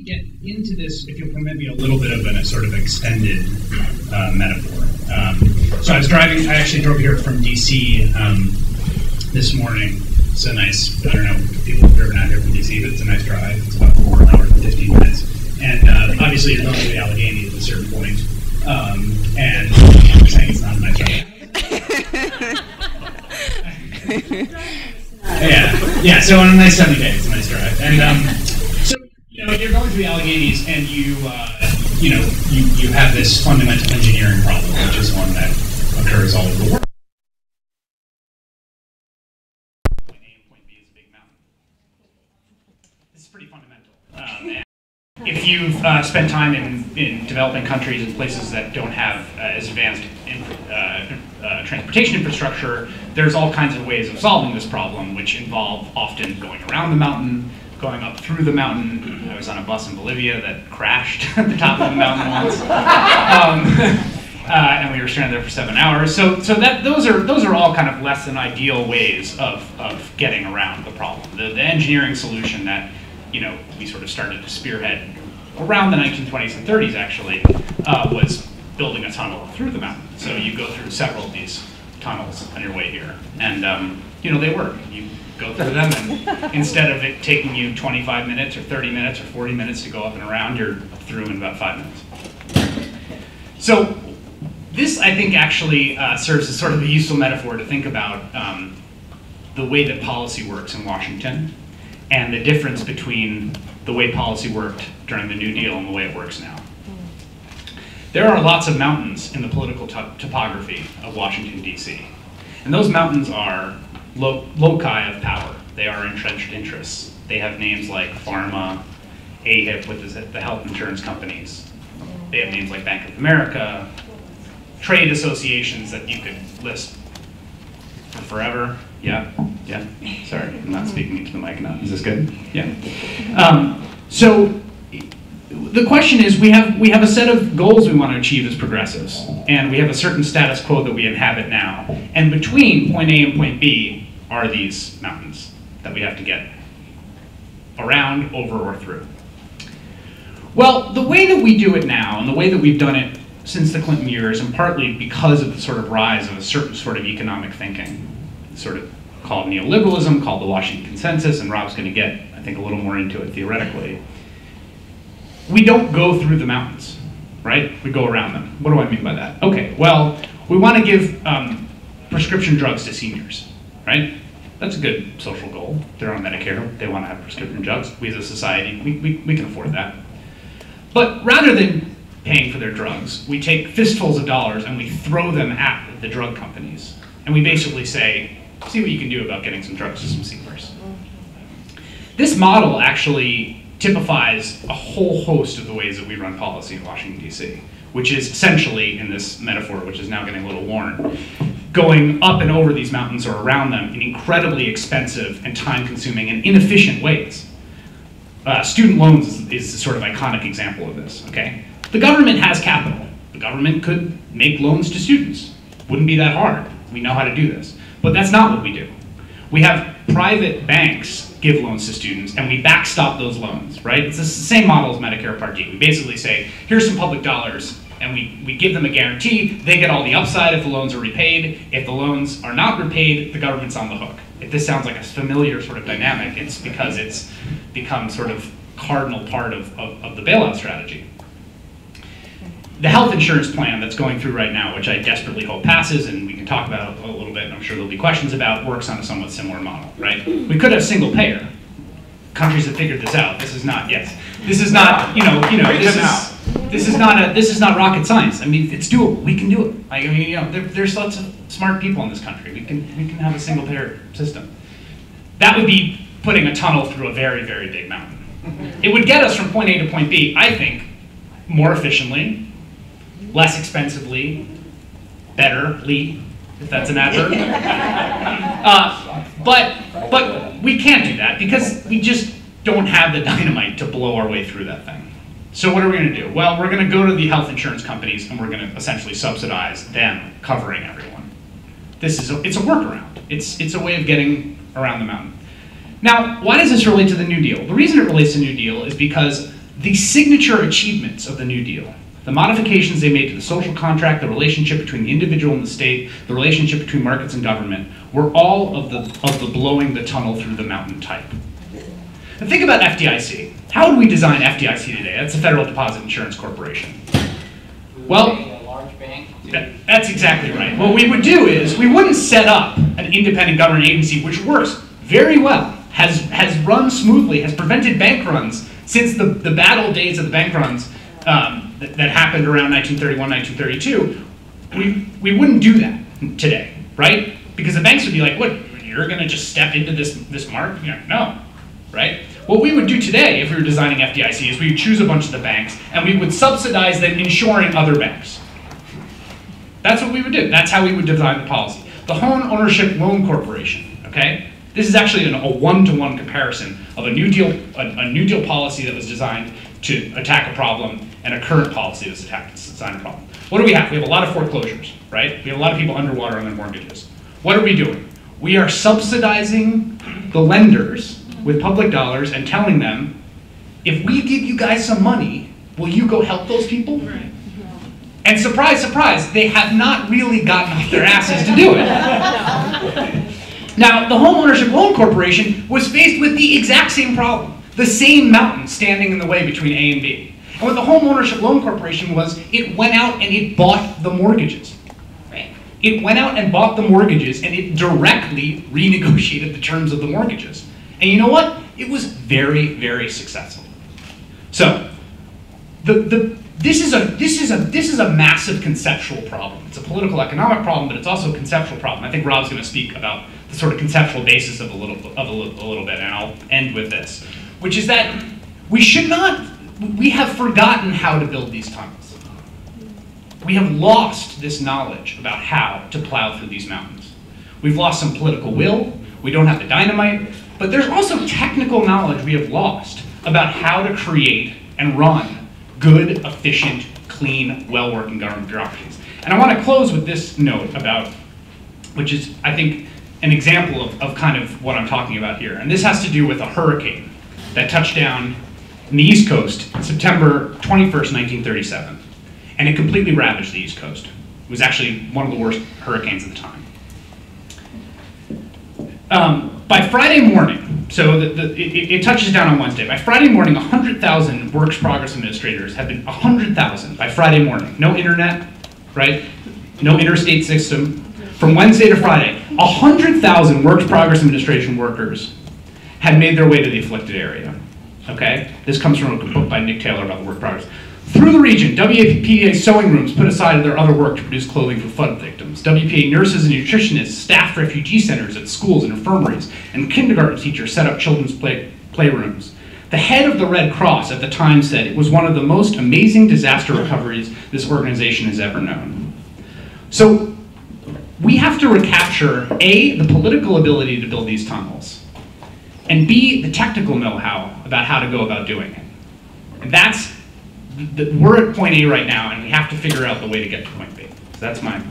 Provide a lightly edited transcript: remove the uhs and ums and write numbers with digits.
Get into this, if you'll permit me, a little bit of a sort of extended metaphor. So I was driving, I actually drove here from DC this morning. It's a nice, I don't know if people have driven out here from DC, but it's a nice drive. It's about 4 hours and 15 minutes. And obviously you're going to the Allegheny at a certain point. And I'm saying it's not a nice drive. Yeah, so on a nice sunny day, it's a nice drive. And you're going to the Alleghenies, and you have this fundamental engineering problem, which is one that occurs all over the world. Point A and point B is a big mountain. This is pretty fundamental. And if you've spent time in developing countries and places that don't have as advanced transportation infrastructure, there's all kinds of ways of solving this problem, which involve often going around the mountain, going up through the mountain. I was on a bus in Bolivia that crashed at the top of the mountain once, and we were stranded there for 7 hours. So those are all kind of less than ideal ways of getting around the problem. The engineering solution that we sort of started to spearhead around the 1920s and 30s actually was building a tunnel through the mountain. So you go through several of these tunnels on your way here, and they work. You go through them, and instead of it taking you 25 minutes or 30 minutes or 40 minutes to go up and around, you're through in about 5 minutes. So this, I think, actually serves as sort of a useful metaphor to think about the way that policy works in Washington and the difference between the way policy worked during the New Deal and the way it works now. There are lots of mountains in the political topography of Washington, D.C. And those mountains are loci of power. They are entrenched interests. They have names like Pharma, AHIP, with the health insurance companies. They have names like Bank of America, trade associations that you could list for forever. Yeah. Sorry, I'm not speaking into the mic now. Is this good? Yeah. So the question is, we have a set of goals we want to achieve as progressives, and we have a certain status quo that we inhabit now. And between point A and point B are these mountains that we have to get around, over, or through. Well, the way that we do it now, and the way that we've done it since the Clinton years, and partly because of the sort of rise of a certain sort of economic thinking, sort of called neoliberalism, called the Washington Consensus, and Rob's going to get, I think, a little more into it theoretically. We don't go through the mountains, right? We go around them. What do I mean by that? Okay, well, we want to give prescription drugs to seniors, right? That's a good social goal. They're on Medicare. They want to have prescription drugs. We as a society, we can afford that. But rather than paying for their drugs, we take fistfuls of dollars and we throw them at the drug companies. And we basically say, see what you can do about getting some drugs to some seniors. This model actually typifies a whole host of the ways that we run policy in Washington, D.C., which is essentially, in this metaphor, which is now getting a little worn, going up and over these mountains or around them in incredibly expensive and time-consuming and inefficient ways. Student loans is a sort of iconic example of this, okay? The government has capital. The government could make loans to students. Wouldn't be that hard. We know how to do this. But that's not what we do. We have private banks give loans to students, and we backstop those loans, right? It's the same model as Medicare Part D. We basically say, here's some public dollars, and we give them a guarantee. They get all the upside if the loans are repaid. If the loans are not repaid, the government's on the hook. If this sounds like a familiar sort of dynamic, it's because it's become sort of cardinal part of the bailout strategy. The health insurance plan that's going through right now, which I desperately hope passes, and we can talk about a little bit, and I'm sure there'll be questions about, works on a somewhat similar model, right? We could have single payer. Countries have figured this out. This is not, this is not, this is not rocket science. I mean, it's doable. We can do it. There's lots of smart people in this country. We can have a single payer system. That would be putting a tunnel through a very, very big mountain. It would get us from point A to point B, I think, more efficiently, less expensively, betterly, if that's an adverb. But we can't do that because we just don't have the dynamite to blow our way through that thing. So what are we going to do? Well, we're going to go to the health insurance companies and we're going to essentially subsidize them covering everyone. It's a workaround. It's a way of getting around the mountain. Now, why does this relate to the New Deal? The reason it relates to the New Deal is because the signature achievements of the New Deal, the modifications they made to the social contract, the relationship between the individual and the state, the relationship between markets and government, were all of the blowing the tunnel through the mountain type. And think about FDIC. How would we design FDIC today? That's the Federal Deposit Insurance Corporation. Well, a large bank. That's exactly right. What we would do is we wouldn't set up an independent government agency, which works very well, has run smoothly, has prevented bank runs since the bad old days of the bank runs that happened around 1931, 1932. We wouldn't do that today, right? Because the banks would be like, what, you're going to just step into this market? No, right? What we would do today if we were designing FDIC is we would choose a bunch of the banks and we would subsidize them insuring other banks. That's what we would do. That's how we would design the policy. The Home Ownership Loan Corporation, okay? This is actually a one-to-one comparison of a New Deal policy that was designed to attack a problem and a current policy that's designed a problem. What do we have? We have a lot of foreclosures, right? We have a lot of people underwater on their mortgages. What are we doing? We are subsidizing the lenders with public dollars and telling them, if we give you guys some money, will you go help those people? Right. And surprise, surprise, they have not really gotten off their asses to do it. Now, the Home Ownership Loan Corporation was faced with the exact same problem, the same mountain standing in the way between A and B. And what the Home Ownership Loan Corporation was, it went out and it bought the mortgages. Right? It went out and bought the mortgages and it directly renegotiated the terms of the mortgages. And you know what? It was very, very successful. So, this is a massive conceptual problem. It's a political economic problem, but it's also a conceptual problem. I think Rob's going to speak about the sort of conceptual basis of a little bit, and I'll end with this, which is that we have forgotten how to build these tunnels. We have lost this knowledge about how to plow through these mountains. We've lost some political will. We don't have the dynamite. But there's also technical knowledge we have lost about how to create and run good, efficient, clean, well-working government bureaucracies. And I want to close with this note about, which is, I think, an example of kind of what I'm talking about here. And this has to do with a hurricane that touched down in the East Coast September 21st, 1937. And it completely ravaged the East Coast. It was actually one of the worst hurricanes at the time. By Friday morning, so it touches down on Wednesday. By Friday morning, 100,000 Works Progress Administrators have been, 100,000 by Friday morning. No internet, right? No interstate system. From Wednesday to Friday, 100,000 Works Progress Administration workers had made their way to the afflicted area, okay? This comes from a book by Nick Taylor about the work progress. Through the region, WPA sewing rooms put aside their other work to produce clothing for flood victims. WPA nurses and nutritionists staffed refugee centers at schools and infirmaries, and kindergarten teachers set up children's playrooms. The head of the Red Cross at the time said it was one of the most amazing disaster recoveries this organization has ever known. So we have to recapture, A, the political ability to build these tunnels, and B, the technical know-how about how to go about doing it. And we're at point A right now, and we have to figure out the way to get to point B. So that's my